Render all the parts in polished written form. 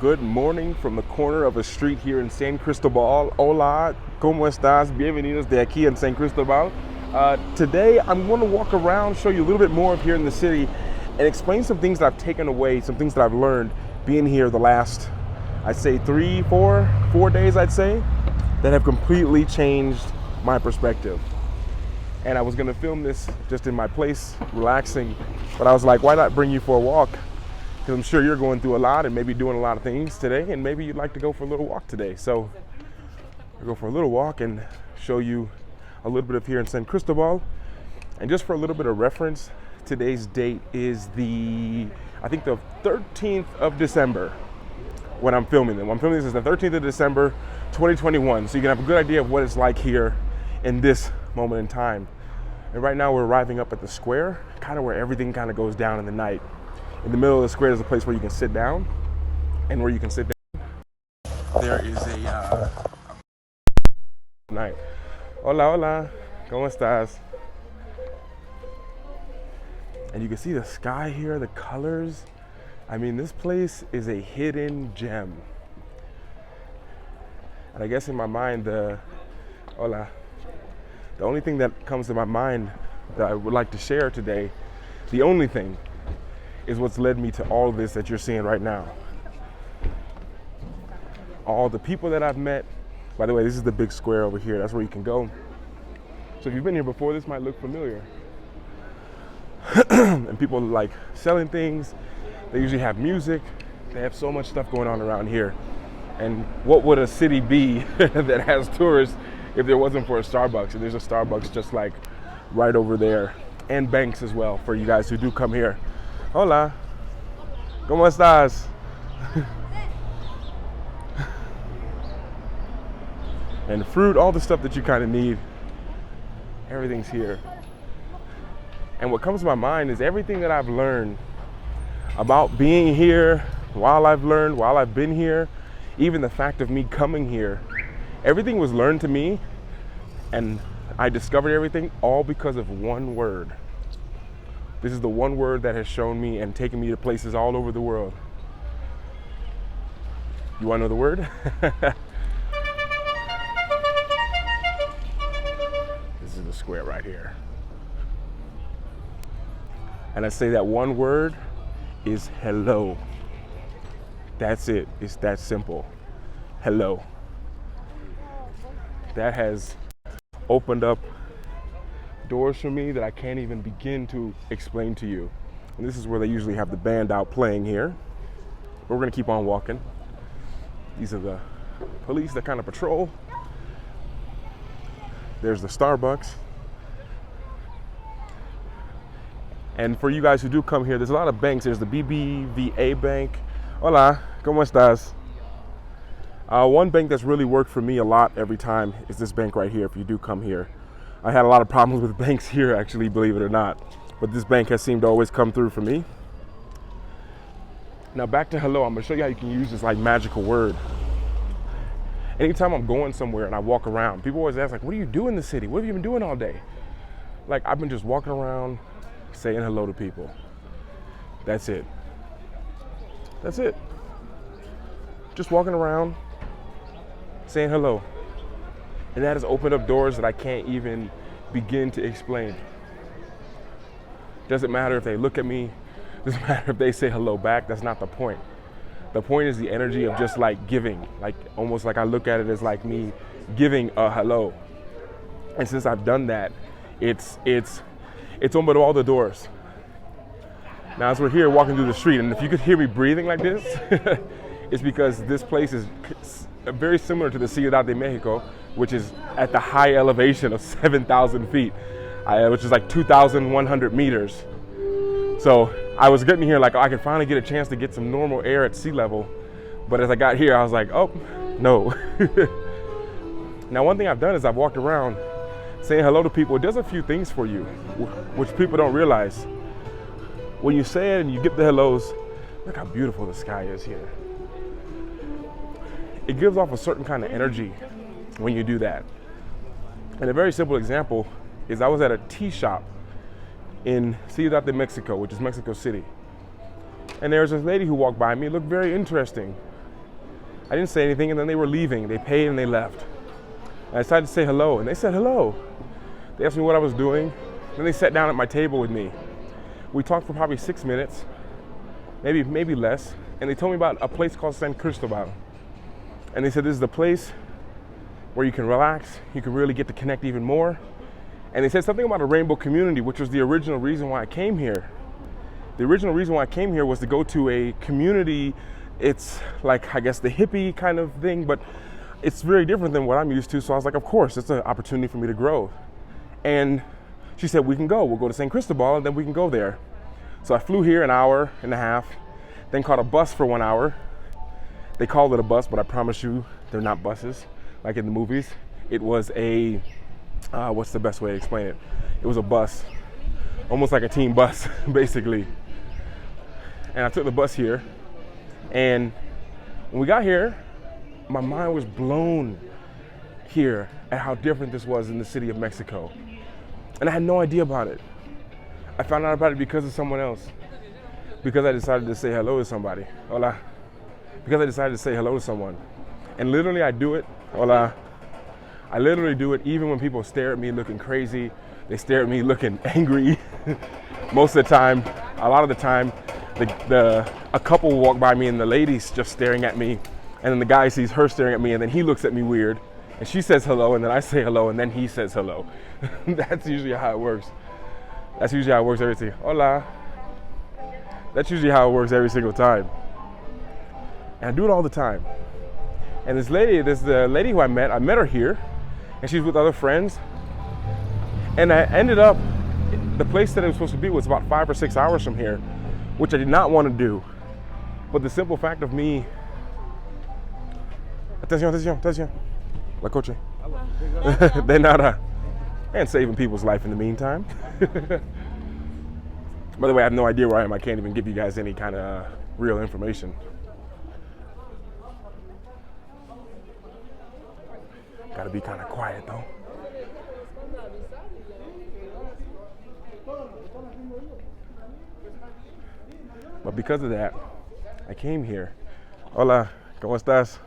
Good morning from the corner of a street here in San Cristobal. Hola, ¿cómo estás? Bienvenidos de aquí en San Cristobal. Today I'm going to walk around, show you a little bit more of here in the city, and explain some things that I've taken away, some things that I've learned being here the last, I'd say 4 days, I'd say, that have completely changed my perspective. And I was going to film this just in my place, relaxing, but I was like, why not bring you for a walk? Because I'm sure you're going through a lot and maybe doing a lot of things today, and maybe you'd like to go for a little walk today. So I'll go for a little walk and show you a little bit of here in San Cristobal. And just for a little bit of reference, today's date is I think the 13th of December when I'm filming them. When I'm filming this is the 13th of December, 2021. So you can have a good idea of what it's like here in this moment in time. And right now we're arriving up at the square, kind of where everything kind of goes down in the night. In the middle of the square is a place where you can sit down, and where you can sit down, there is a night. Hola, hola, ¿cómo estás? And you can see the sky here, the colors. I mean, this place is a hidden gem. And I guess in my mind, the only thing that comes to my mind that I would like to share today, the only thing, is what's led me to all of this that you're seeing right now. All the people that I've met. By the way, this is the big square over here. That's where you can go. So if you've been here before, this might look familiar. And people like selling things. They usually have music. They have so much stuff going on around here. And what would a city be that has tourists if there wasn't for a Starbucks? And there's a Starbucks just like right over there. And banks as well for you guys who do come here. Hola, ¿cómo estás? And fruit, all the stuff that you kind of need, everything's here. And what comes to my mind is everything that I've learned about being here, while I've been here, even the fact of me coming here, everything was learned to me, and I discovered everything all because of one word. This is the one word that has shown me and taken me to places all over the world. You want to know the word? This is the square right here. And I say that one word is hello. That's it. It's that simple. Hello. That has opened up doors for me that I can't even begin to explain to you. And this is where they usually have the band out playing here. But we're gonna keep on walking. These are the police that kind of patrol. There's the Starbucks. And for you guys who do come here, there's a lot of banks. There's the BBVA bank. Hola, ¿cómo estás? One bank that's really worked for me a lot every time is this bank right here, if you do come here. I had a lot of problems with banks here, actually, believe it or not. But this bank has seemed to always come through for me. Now back to hello, I'm gonna show you how you can use this like magical word. Anytime I'm going somewhere and I walk around, people always ask like, what do you do in the city? What have you been doing all day? Like, I've been just walking around saying hello to people. That's it. That's it. Just walking around saying hello. And that has opened up doors that I can't even begin to explain. Doesn't matter if they look at me. Doesn't matter if they say hello back. That's not the point. The point is the energy of just like giving. Like almost like I look at it as like me giving a hello. And since I've done that, it's opened all the doors. Now as we're here walking through the street, and if you could hear me breathing like this, it's because this place is very similar to the Ciudad de Mexico, which is at the high elevation of 7,000 feet, which is like 2,100 meters. So I was getting here like, I could finally get a chance to get some normal air at sea level. But as I got here, I was like, oh, no. Now, one thing I've done is I've walked around saying hello to people. It does a few things for you, which people don't realize. When you say it and you get the hellos, look how beautiful the sky is here. It gives off a certain kind of energy when you do that. And a very simple example is I was at a tea shop in Ciudad de Mexico, which is Mexico City. And there was this lady who walked by me, looked very interesting. I didn't say anything, and then they were leaving. They paid and they left. And I decided to say hello, and they said hello. They asked me what I was doing. Then they sat down at my table with me. We talked for probably 6 minutes, maybe less, and they told me about a place called San Cristobal. And they said this is the place where you can relax, you can really get to connect even more. And they said something about a rainbow community, which was the original reason why I came here. The original reason why I came here was to go to a community. It's like, I guess, the hippie kind of thing, but it's very different than what I'm used to. So I was like, of course, it's an opportunity for me to grow. And she said, we can go. We'll go to San Cristobal and then we can go there. So I flew here an hour and a half, then caught a bus for 1 hour. They called it a bus, but I promise you, they're not buses like in the movies. It was a, what's the best way to explain it? It was a bus, almost like a team bus, basically. And I took the bus here, and when we got here, my mind was blown here at how different this was in the city of Mexico. And I had no idea about it. I found out about it because of someone else. Because I decided to say hello to somebody. Hola. Because I decided to say hello to someone. And literally I do it. Hola. I literally do it even when people stare at me looking crazy. They stare at me looking angry. Most of the time, a lot of the time, a couple will walk by me and the lady's just staring at me. And then the guy sees her staring at me and then he looks at me weird. And she says hello and then I say hello and then he says hello. That's usually how it works. That's usually how it works every single time. Hola. That's usually how it works every single time. And I do it all the time. And this the lady who I met her here, and she's with other friends. And I ended up, the place that it was supposed to be was about 5 or 6 hours from here, which I did not want to do. But the simple fact of me, atención, la coche. De nada. And saving people's life in the meantime. By the way, I have no idea where I am. I can't even give you guys any kind of real information. Gotta be kind of quiet though. But because of that, I came here. Hola, ¿cómo estás?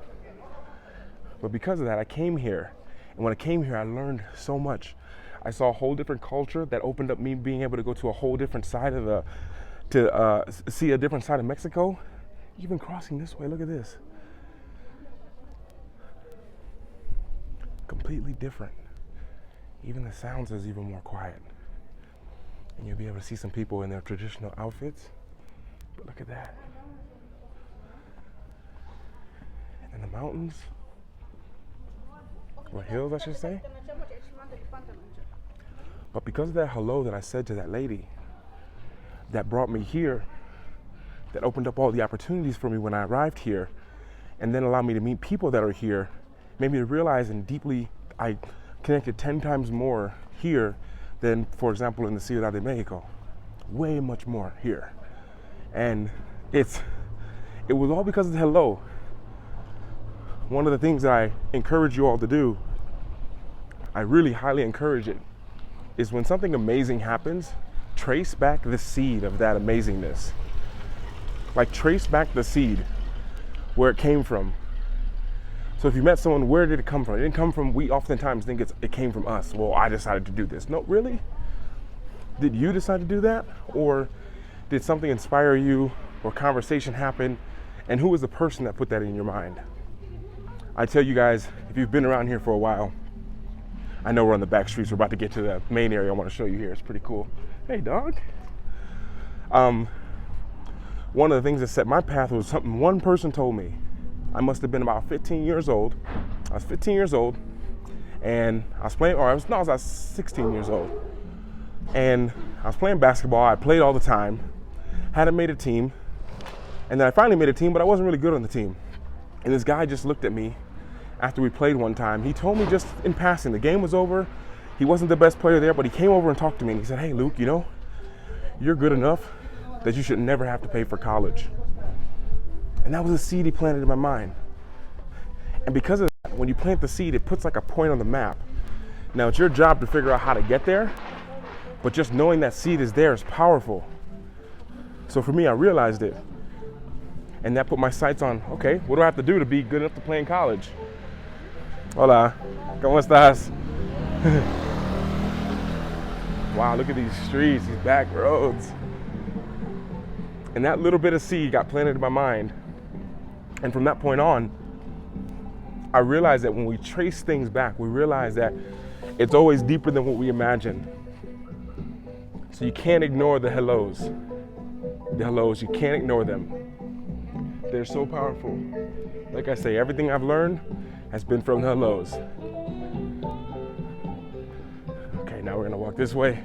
But because of that, I came here. And when I came here, I learned so much. I saw a whole different culture that opened up me being able to go to a whole different side of see a different side of Mexico. Even crossing this way, look at this. Completely different. Even the sounds is even more quiet. And you'll be able to see some people in their traditional outfits. But look at that. And the mountains, or hills I should say. But because of that hello that I said to that lady, that brought me here, that opened up all the opportunities for me when I arrived here, and then allowed me to meet people that are here, made me realize and deeply, I connected 10 times more here than, for example, in the Ciudad de Mexico. Way much more here. And it was all because of the hello. One of the things that I encourage you all to do, I really highly encourage it, is when something amazing happens, trace back the seed of that amazingness. Like trace back the seed, where it came from. So if you met someone, where did it come from? It didn't come from, we oftentimes think it came from us. Well, I decided to do this. No, really? Did you decide to do that? Or did something inspire you, or conversation happen? And who was the person that put that in your mind? I tell you guys, if you've been around here for a while, I know we're on the back streets. We're about to get to the main area I want to show you here. It's pretty cool. Hey, dog. One of the things that set my path was something one person told me. I must have been about 15 years old. I was 15 years old, and I was playing, I was 16 years old. And I was playing basketball. I played all the time. Hadn't made a team. And then I finally made a team, but I wasn't really good on the team. And this guy just looked at me after we played one time. He told me just in passing, the game was over. He wasn't the best player there, but he came over and talked to me. And he said, hey, Luke, you know, you're good enough that you should never have to pay for college. And that was a seed he planted in my mind. And because of that, when you plant the seed, it puts like a point on the map. Now it's your job to figure out how to get there, but just knowing that seed is there is powerful. So for me, I realized it. And that put my sights on, okay, what do I have to do to be good enough to play in college? Hola, ¿cómo estás? Wow, look at these streets, these back roads. And that little bit of seed got planted in my mind. And from that point on, I realized that when we trace things back, we realize that it's always deeper than what we imagined. So you can't ignore the hellos. The hellos, you can't ignore them. They're so powerful. Like I say, everything I've learned has been from the hellos. Okay, now we're gonna walk this way.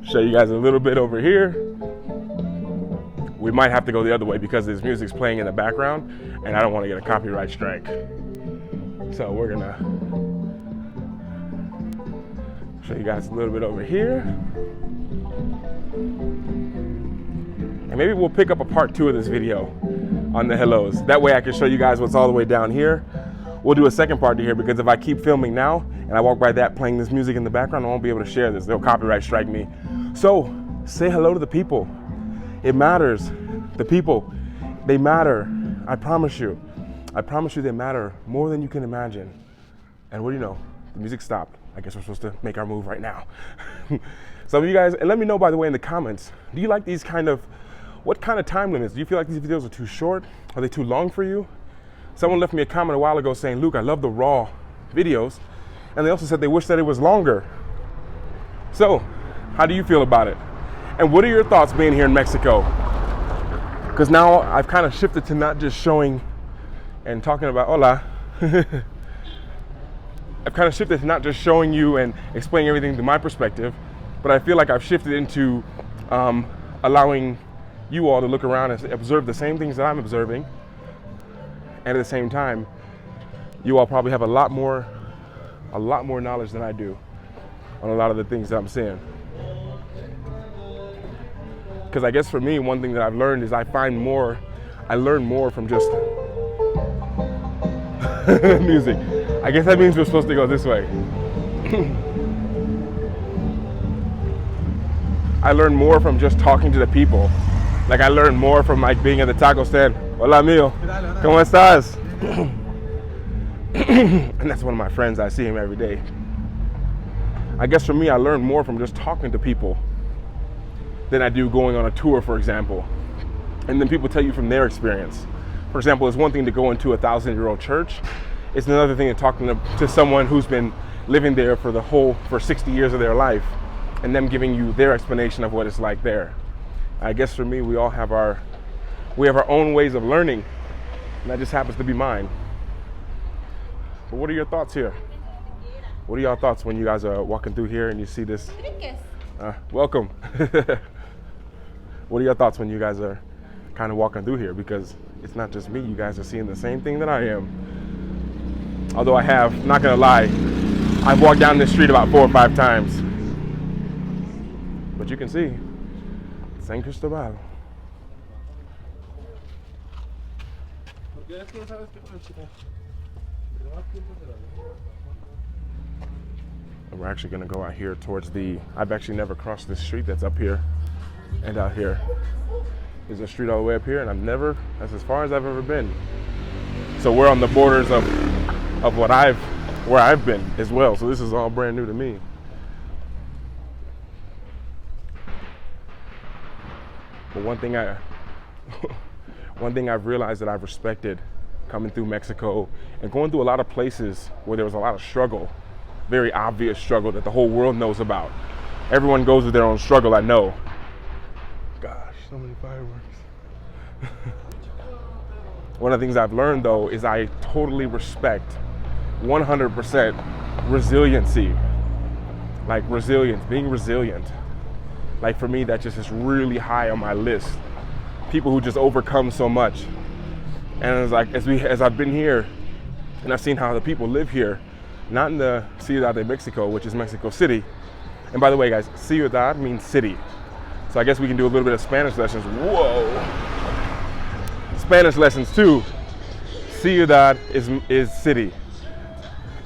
Show you guys a little bit over here. We might have to go the other way because this music's playing in the background and I don't want to get a copyright strike. So we're gonna show you guys a little bit over here. And maybe we'll pick up a part 2 of this video on the hellos. That way I can show you guys what's all the way down here. We'll do a second part to here because if I keep filming now and I walk by that playing this music in the background, I won't be able to share this. They'll copyright strike me. So say hello to the people. It matters. The people, they matter. I promise you. I promise you they matter more than you can imagine. And what do you know? The music stopped. I guess we're supposed to make our move right now. Some of you guys, and let me know by the way in the comments, do you like these what kind of time limits? Do you feel like these videos are too short? Are they too long for you? Someone left me a comment a while ago saying, Luke, I love the raw videos. And they also said they wish that it was longer. So, how do you feel about it? And what are your thoughts being here in Mexico? Because now I've kind of shifted to not just showing and talking about hola. I've kind of shifted to not just showing you and explaining everything through my perspective, but I feel like I've shifted into allowing you all to look around and observe the same things that I'm observing. And at the same time, you all probably have a lot more knowledge than I do on a lot of the things that I'm seeing. Because I guess for me, one thing that I've learned is I learn more from just music. I guess that means we're supposed to go this way. I learn more from just talking to the people. Like I learned more from like being at the taco stand. Hola amigo, ¿cómo estás? And that's one of my friends. I see him every day. I guess for me, I learned more from just talking to people than I do going on a tour, for example. And then people tell you from their experience. For example, it's one thing to go into a 1,000-year-old church. It's another thing to talk to someone who's been living there for 60 years of their life and them giving you their explanation of what it's like there. I guess for me, we have our own ways of learning, and that just happens to be mine. But what are your thoughts here? What are y'all thoughts when you guys are walking through here and you see this? Welcome. What are your thoughts when you guys are kind of walking through here? Because it's not just me, you guys are seeing the same thing that I am. Although I have, not gonna lie, I've walked down this street about 4 or 5 times. But you can see, San Cristobal. And we're actually gonna go out here towards I've actually never crossed this street that's up here and out here. There's a street all the way up here, and that's as far as I've ever been. So we're on the borders of where I've been as well. So this is all brand new to me. But one thing I've realized that I've respected coming through Mexico and going through a lot of places where there was a lot of struggle, very obvious struggle that the whole world knows about. Everyone goes through their own struggle, I know. Gosh, so many fireworks. One of the things I've learned though is I totally respect 100% resiliency. Like resilience, being resilient. Like for me, that just is really high on my list. People who just overcome so much. And it's like, as I've been here and I've seen how the people live here, not in the Ciudad de Mexico, which is Mexico City. And by the way, guys, Ciudad means city. So I guess we can do a little bit of Spanish lessons. Whoa. Spanish lessons too. Ciudad is city.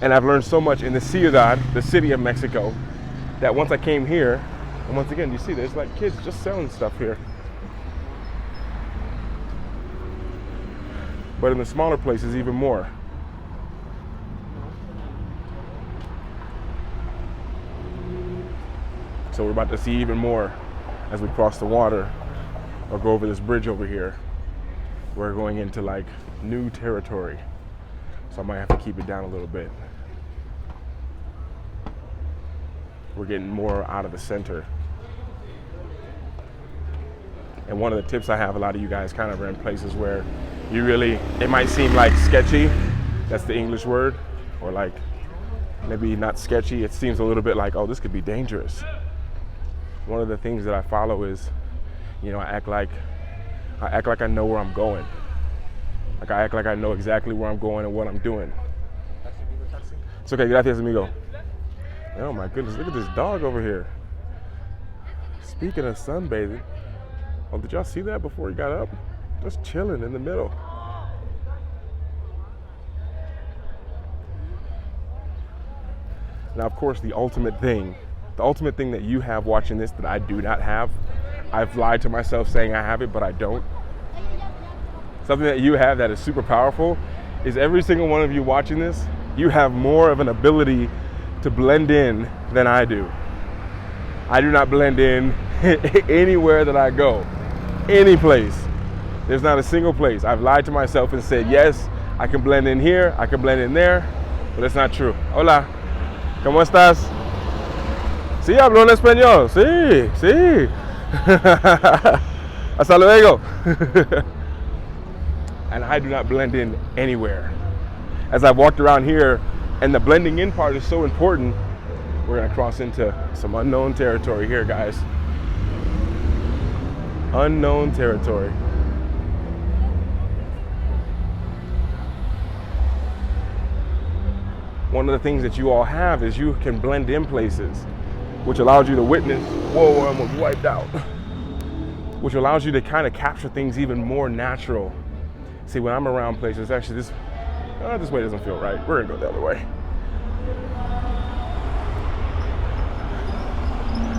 And I've learned so much in the Ciudad, the city of Mexico, that once I came here, and once again, you see there's like kids just selling stuff here. but in the smaller places even more. So we're about to see even more as we cross the water or go over this bridge over here. We're going into like new territory. So I might have to keep it down a little bit. We're getting more out of the center. And one of the tips I have, a lot of you guys kind of are in places where it might seem like sketchy. That's the English word. Or like, maybe not sketchy. It seems a little bit like, oh, this could be dangerous. One of the things that I follow is, I act like I know where I'm going. Like I act like I know exactly where I'm going and what I'm doing. It's okay, gracias, amigo. Oh my goodness, look at this dog over here. Speaking of sunbathing, oh, did y'all see that before he got up? Just chilling in the middle. Now, of course, the ultimate thing that you have watching this that I do not have, I've lied to myself saying I have it, but I don't. Something that you have that is super powerful is every single one of you watching this, you have more of an ability to blend in than I do. I do not blend in anywhere that I go, any place. There's not a single place. I've lied to myself and said, yes, I can blend in here, I can blend in there, but that's not true. Hola, ¿cómo estás? Sí, hablo en español, sí. Hasta luego. And I do not blend in anywhere. As I've walked around here, and the blending in part is so important, we're gonna cross into some unknown territory here, guys. Unknown territory. One of the things that you all have is you can blend in places, which allows you to witness, whoa, I almost wiped out. Which allows you to kind of capture things even more natural. See, when I'm around places, actually this way doesn't feel right. We're gonna go the other way.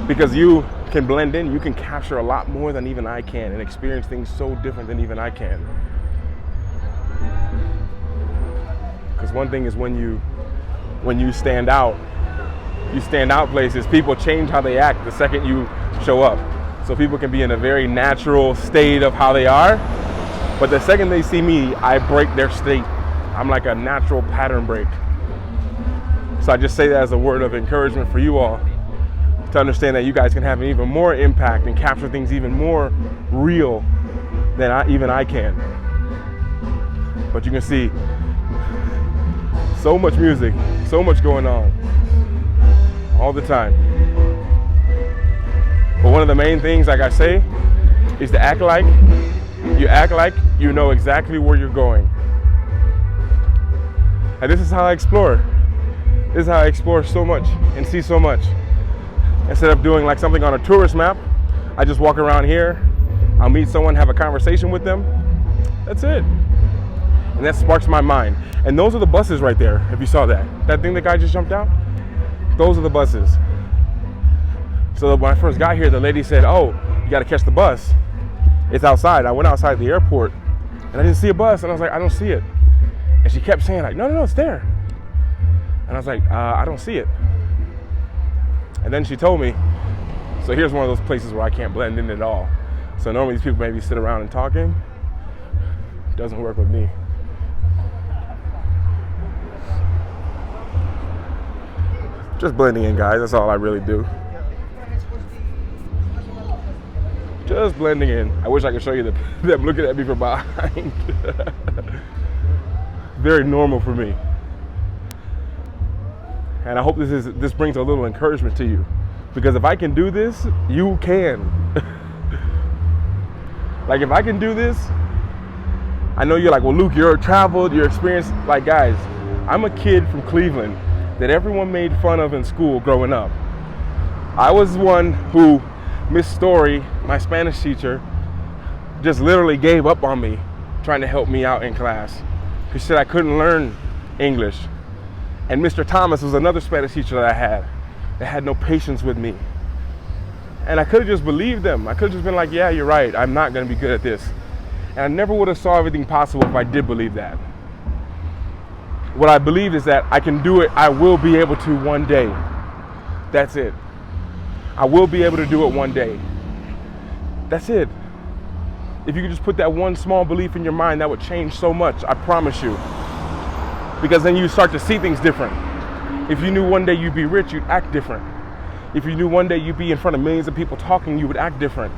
Because you can blend in, you can capture a lot more than even I can and experience things so different than even I can. Because one thing is when you stand out places, people change how they act the second you show up. So people can be in a very natural state of how they are, but the second they see me, I break their state. I'm like a natural pattern break. So I just say that as a word of encouragement for you all to understand that you guys can have an even more impact and capture things even more real than I can. But you can see so much music, so much going on all the time. But one of the main things, like I say, is to act like you know exactly where you're going. And this is how I explore. This is how I explore so much and see so much. Instead of doing like something on a tourist map, I just walk around here, I'll meet someone, have a conversation with them. That's it. And that sparks my mind. And those are the buses right there, if you saw that. That thing the guy just jumped out, those are the buses. So when I first got here, the lady said, oh, you gotta catch the bus. It's outside. I went outside the airport and I didn't see a bus. And I was like, I don't see it. And she kept saying like, no, it's there. And I was like, I don't see it. And then she told me, so here's one of those places where I can't blend in at all. So normally these people maybe sit around and talking. Doesn't work with me. Just blending in, guys. That's all I really do. Just blending in. I wish I could show you them looking at me from behind. Very normal for me. And I hope this brings a little encouragement to you. Because if I can do this, you can. Like if I can do this, I know you're like, well, Luke, you're traveled, you're experienced. Like guys, I'm a kid from Cleveland that everyone made fun of in school growing up. I was one who Miss Story, my Spanish teacher, just literally gave up on me trying to help me out in class. She said I couldn't learn English. And Mr. Thomas was another Spanish teacher that had no patience with me. And I could have just believed them. I could have just been like, yeah, you're right. I'm not going to be good at this. And I never would have saw everything possible if I did believe that. What I believe is that I can do it. I will be able to one day. That's it. I will be able to do it one day. That's it. If you could just put that one small belief in your mind, that would change so much, I promise you. Because then you start to see things different. If you knew one day you'd be rich, you'd act different. If you knew one day you'd be in front of millions of people talking, you would act different.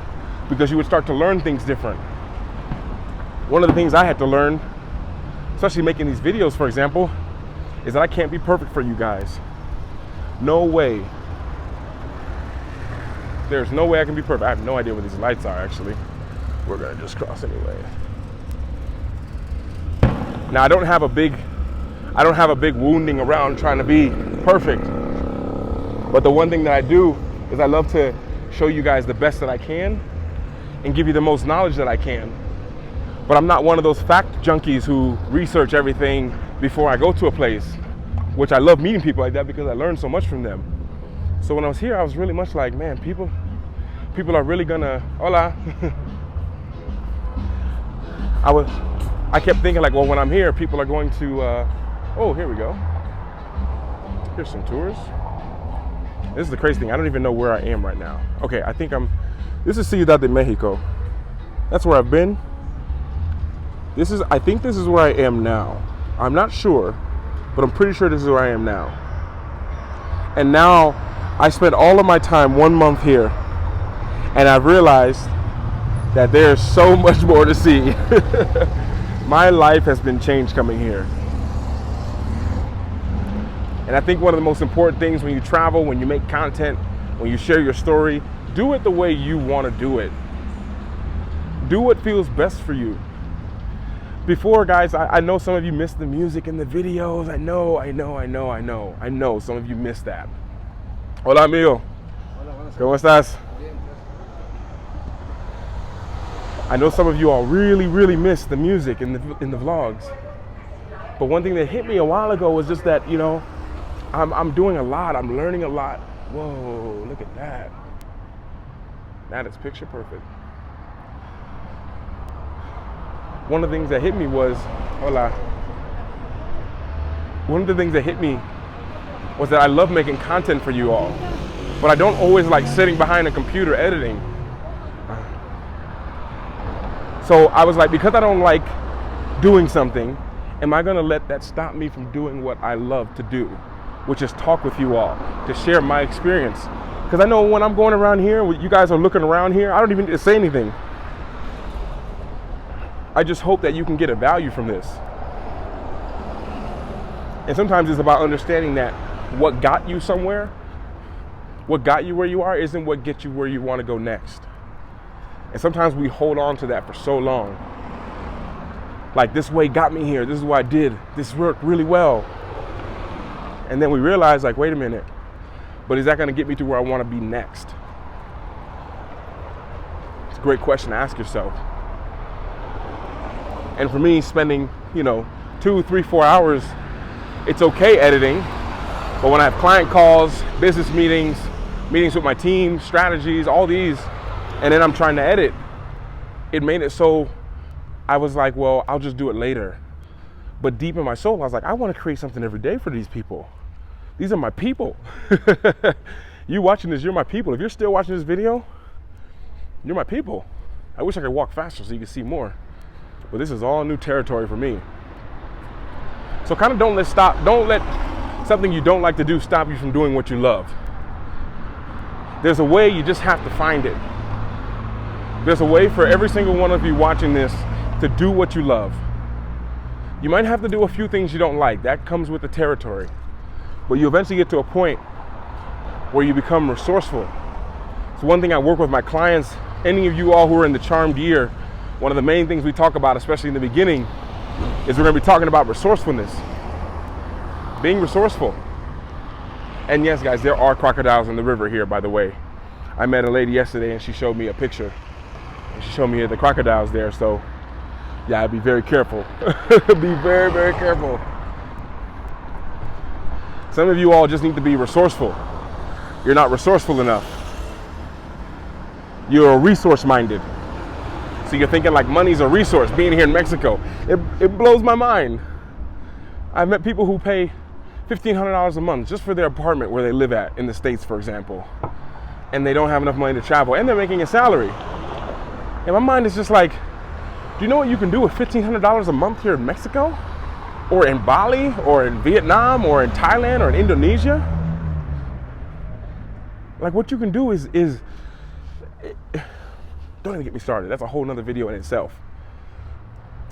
Because you would start to learn things different. One of the things I had to learn, especially making these videos, for example, is that I can't be perfect for you guys. No way. There's no way I can be perfect. I have no idea what these lights are, actually. We're gonna just cross anyway. Now, I don't have a big wounding around trying to be perfect. But the one thing that I do is I love to show you guys the best that I can and give you the most knowledge that I can. But I'm not one of those fact junkies who research everything before I go to a place, which I love meeting people like that because I learn so much from them. So when I was here, I was really much like, man, people are really gonna, hola. I kept thinking like, well, when I'm here, people are going to, oh, here we go. Here's some tours. This is the crazy thing. I don't even know where I am right now. Okay, this is Ciudad de Mexico. That's where I've been. I think this is where I am now. I'm not sure, but I'm pretty sure this is where I am now. And now I spent all of my time 1 month here, and I've realized that there's so much more to see. My life has been changed coming here. And I think one of the most important things when you travel, when you make content, when you share your story, do it the way you want to do it. Do what feels best for you. Before, guys, I know some of you missed the music in the videos. I know some of you missed that. Hola, amigo. Hola, ¿cómo estás? I know some of you all really missed the music in the vlogs. But one thing that hit me a while ago was just that, I'm doing a lot. I'm learning a lot. Whoa, look at that. That is picture perfect. One of the things that hit me was, hola. One of the things that hit me was that I love making content for you all, but I don't always like sitting behind a computer editing. So I was like, because I don't like doing something, am I gonna let that stop me from doing what I love to do, which is talk with you all, to share my experience? Because I know when I'm going around here, when you guys are looking around here, I don't even need to say anything. I just hope that you can get a value from this. And sometimes it's about understanding that what got you somewhere, what got you where you are, isn't what gets you where you want to go next. And sometimes we hold on to that for so long. Like, this way got me here. This is what I did. This worked really well. And then we realize, like, wait a minute, but is that going to get me to where I want to be next? It's a great question to ask yourself. And for me, spending, 2, 3, 4 hours, it's okay editing. But when I have client calls, business meetings with my team, strategies, all these, and then I'm trying to edit, it made it so I was like, well, I'll just do it later. But deep in my soul, I was like, I want to create something every day for these people. These are my people. You watching this, you're my people. If you're still watching this video, you're my people. I wish I could walk faster so you could see more. But this is all new territory for me. So kind of don't let something you don't like to do stop you from doing what you love. There's a way, you just have to find it. There's a way for every single one of you watching this to do what you love. You might have to do a few things you don't like. That comes with the territory. But you eventually get to a point where you become resourceful. So one thing I work with my clients, any of you all who are in the charmed year, one of the main things we talk about, especially in the beginning, is we're going to be talking about resourcefulness. Being resourceful. And yes, guys, there are crocodiles in the river here, by the way. I met a lady yesterday and she showed me a picture. And she showed me the crocodiles there, so yeah, be very careful. Be very, very careful. Some of you all just need to be resourceful. You're not resourceful enough. You're resource-minded. So you're thinking like money's a resource being here in Mexico. It blows my mind. I've met people who pay $1,500 a month just for their apartment where they live at in the States, for example. And they don't have enough money to travel, and they're making a salary. And my mind is just like, do you know what you can do with $1,500 a month here in Mexico? Or in Bali, or in Vietnam, or in Thailand, or in Indonesia? Like, what you can do is don't even get me started. That's a whole nother video in itself.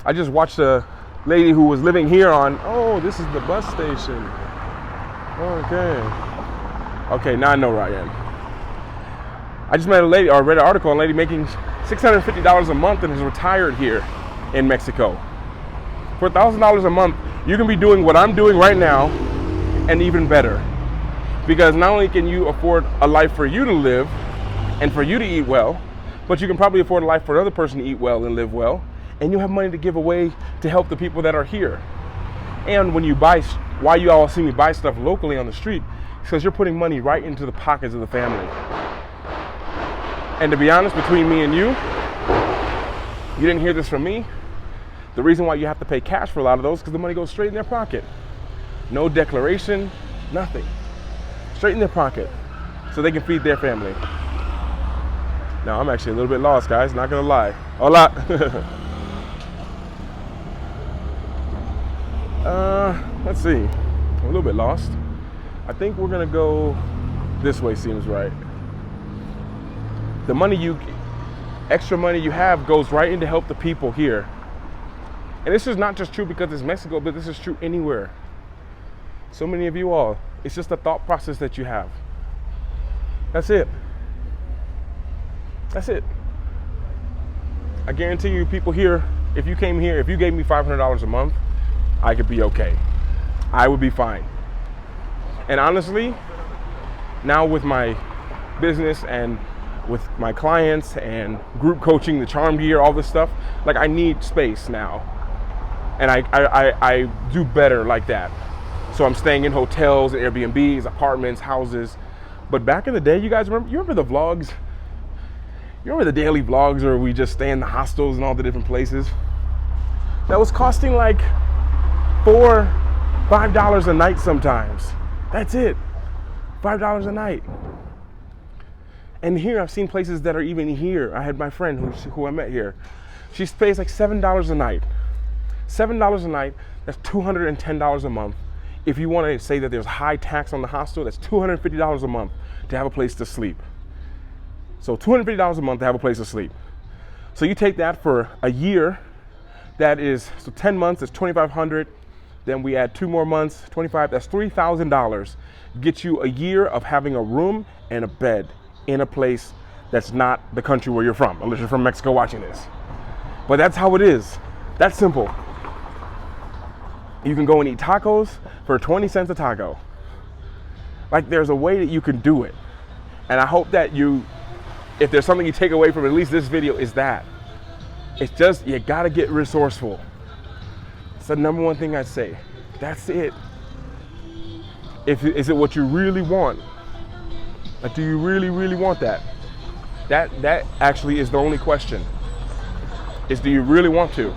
I just watched a lady who was living here on, oh, this is the bus station. Okay, now I know where I am. I just met a lady, or read an article on a lady making $650 a month and is retired here in Mexico. For $1,000 a month, you can be doing what I'm doing right now and even better. Because not only can you afford a life for you to live and for you to eat well, but you can probably afford a life for another person to eat well and live well, and you have money to give away to help the people that are here. And when you buy, why you all see me buy stuff locally on the street, because you're putting money right into the pockets of the family. And to be honest, between me and you didn't hear this from me. The reason why you have to pay cash for a lot of those, because the money goes straight in their pocket. No declaration, nothing. Straight in their pocket, so they can feed their family. Now, I'm actually a little bit lost, guys, not gonna lie. Hola. Let's see, I'm a little bit lost. I think we're gonna go this way, seems right. The extra money you have goes right in to help the people here. And this is not just true because it's Mexico, but this is true anywhere. So many of you all, it's just a thought process that you have. That's it. That's it. I guarantee you, people here, if you came here, if you gave me $500 a month, I could be okay. I would be fine. And honestly, now with my business and with my clients and group coaching, the charm gear, all this stuff, like I need space now. And I do better like that. So I'm staying in hotels, Airbnbs, apartments, houses. But back in the day, you guys remember the vlogs? You remember the daily vlogs where we just stay in the hostels and all the different places? That was costing like $4, $5 a night sometimes. That's it, $5 a night. And here I've seen places that are even here. I had my friend who I met here. She pays like $7 a night. $7 a night, that's $210 a month. If you want to say that there's high tax on the hostel, that's $250 a month to have a place to sleep. So $250 a month to have a place to sleep. So you take that for a year, that is, so 10 months, that's $2,500. Then we add 2 more months, 25, that's $3,000. Get you a year of having a room and a bed in a place that's not the country where you're from, unless you're from Mexico watching this. But that's how it is. That's simple. You can go and eat tacos for 20 cents a taco. Like, there's a way that you can do it. And I hope that if there's something you take away from at least this video, is that. It's just, you gotta get resourceful. It's the number one thing I'd say. That's it. Is it what you really want? Like, do you really, really want that? That actually is the only question. Is, do you really want to?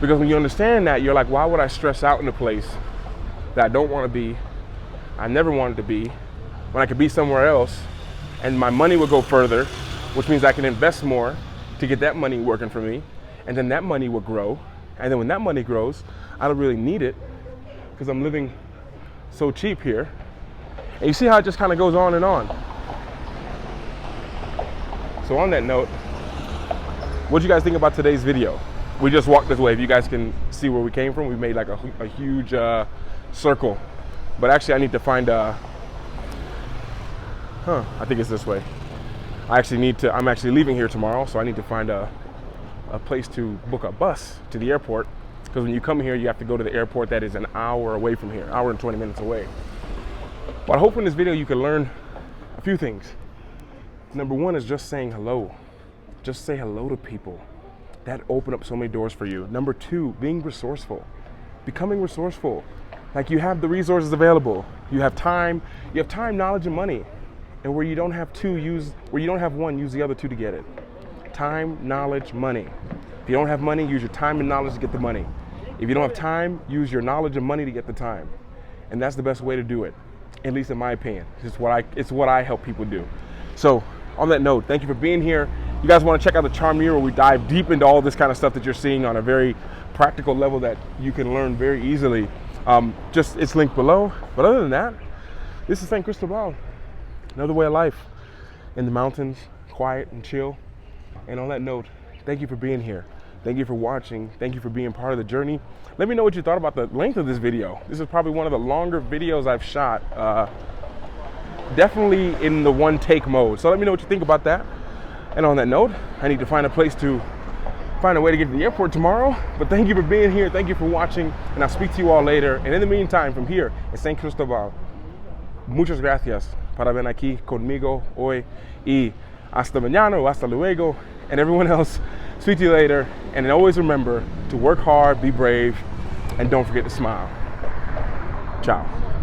Because when you understand that, you're like, why would I stress out in a place that I don't want to be, I never wanted to be, when I could be somewhere else and my money would go further, which means I can invest more to get that money working for me, and then that money will grow. And then when that money grows, I don't really need it because I'm living so cheap here. And you see how it just kind of goes on and on. So on that note, what do you guys think about today's video? We just walked this way. If you guys can see where we came from, we made like a huge circle. But actually I need to find I think it's this way. I'm actually leaving here tomorrow, so I need to find a place to book a bus to the airport. Because when you come here, you have to go to the airport that is an hour away from here, hour and 20 minutes away. But I hope in this video you can learn a few things. Number one is just saying hello. Just say hello to people. That opened up so many doors for you. Number two, being resourceful. Becoming resourceful. Like, you have the resources available. You have time, knowledge, and money. And where you don't have one, use the other two to get it. Time, knowledge, money. If you don't have money, use your time and knowledge to get the money. If you don't have time, use your knowledge and money to get the time. And that's the best way to do it, at least in my opinion. It's what I help people do. So on that note, thank you for being here. You guys want to check out the charm mirror, where we dive deep into all this kind of stuff that you're seeing on a very practical level that you can learn very easily. It's linked below. But other than that, this is San Cristobal. Another way of life in the mountains, quiet and chill. And on that note, thank you for being here. Thank you for watching. Thank you for being part of the journey. Let me know what you thought about the length of this video. This is probably one of the longer videos I've shot, definitely in the one take mode. So let me know what you think about that. And on that note, I need to find a way to get to the airport tomorrow. But thank you for being here. Thank you for watching. And I'll speak to you all later. And in the meantime, from here in San Cristobal, muchas gracias para ven aquí conmigo hoy, y hasta mañana o hasta luego. And everyone else, speak to you later. And always remember to work hard, be brave, and don't forget to smile. Ciao.